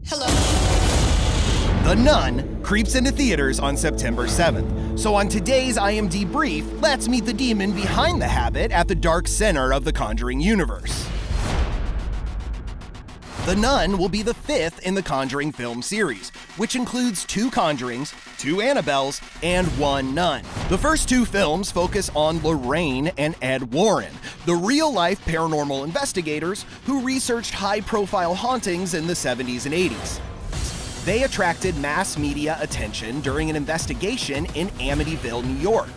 Hello. The Nun creeps into theaters on September 7th. So on today's IMDb Brief, let's meet the demon behind the habit at the dark center of the Conjuring universe. The Nun will be the fifth in the Conjuring film series, which includes 2 Conjurings, 2 Annabelles, and 1 Nun. The first 2 films focus on Lorraine and Ed Warren, the real-life paranormal investigators who researched high-profile hauntings in the 70s and 80s. They attracted mass media attention during an investigation in Amityville, New York,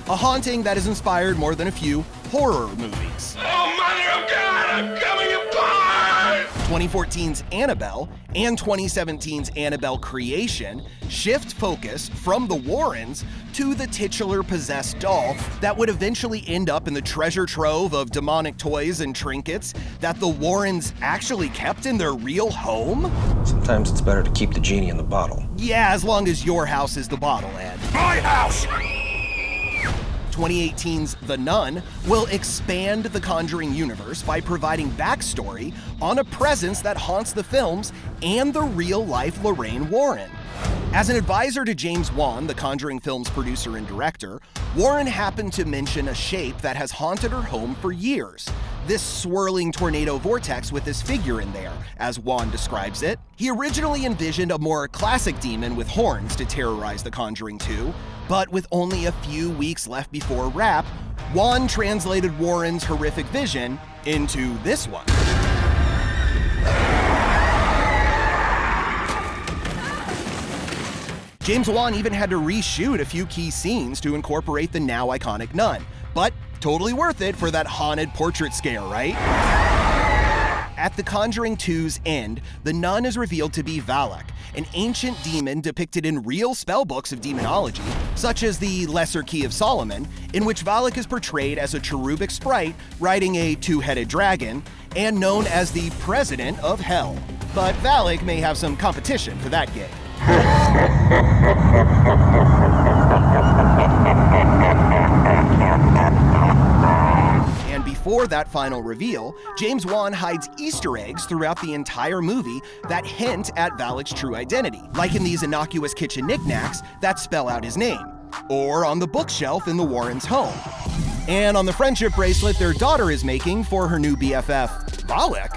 a haunting that has inspired more than a few horror movies. Oh, Mother of God, I'm coming apart! 2014's Annabelle and 2017's Annabelle Creation shift focus from the Warrens to the titular possessed doll that would eventually end up in the treasure trove of demonic toys and trinkets that the Warrens actually kept in their real home? Sometimes it's better to keep the genie in the bottle. Yeah, as long as your house is the bottle, Ed. My house! 2018's The Nun will expand the Conjuring universe by providing backstory on a presence that haunts the films and the real-life Lorraine Warren. As an advisor to James Wan, the Conjuring film's producer and director, Warren happened to mention a shape that has haunted her home for years. This swirling tornado vortex with this figure in there, as Wan describes it. He originally envisioned a more classic demon with horns to terrorize The Conjuring 2, but with only a few weeks left before wrap, Wan translated Warren's horrific vision into this one. James Wan even had to reshoot a few key scenes to incorporate the now iconic Nun, but totally worth it for that haunted portrait scare, right? At The Conjuring 2's end, the Nun is revealed to be Valak, an ancient demon depicted in real spellbooks of demonology, such as the Lesser Key of Solomon, in which Valak is portrayed as a cherubic sprite riding a 2-headed dragon, and known as the President of Hell. But Valak may have some competition for that gig. And before that final reveal, James Wan hides Easter eggs throughout the entire movie that hint at Valak's true identity, like in these innocuous kitchen knickknacks that spell out his name, or on the bookshelf in the Warrens' home, and on the friendship bracelet their daughter is making for her new BFF, Valak.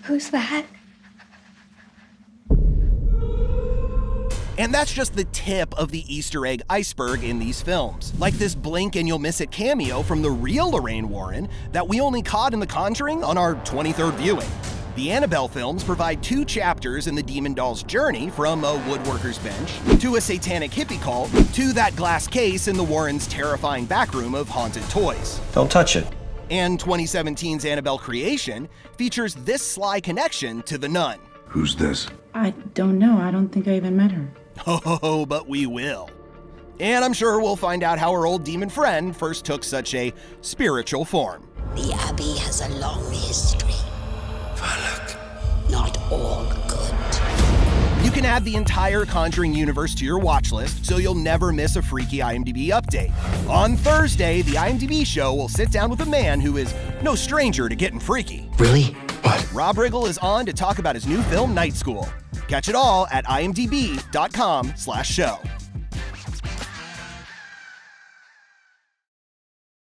Who's that? And that's just the tip of the Easter egg iceberg in these films. Like this blink and you'll miss it cameo from the real Lorraine Warren that we only caught in The Conjuring on our 23rd viewing. The Annabelle films provide 2 chapters in the demon doll's journey from a woodworker's bench to a satanic hippie cult to that glass case in the Warrens' terrifying backroom of haunted toys. Don't touch it. And 2017's Annabelle Creation features this sly connection to the Nun. Who's this? I don't know. I don't think I even met her. Oh, but we will. And I'm sure we'll find out how her old demon friend first took such a spiritual form. The Abbey has a long history. Valak. Not all good. You can add the entire Conjuring universe to your watch list so you'll never miss a freaky IMDb update. On Thursday, the IMDb show will sit down with a man who is no stranger to getting freaky. Really? What? Rob Riggle is on to talk about his new film, Night School. Catch it all at imdb.com/show.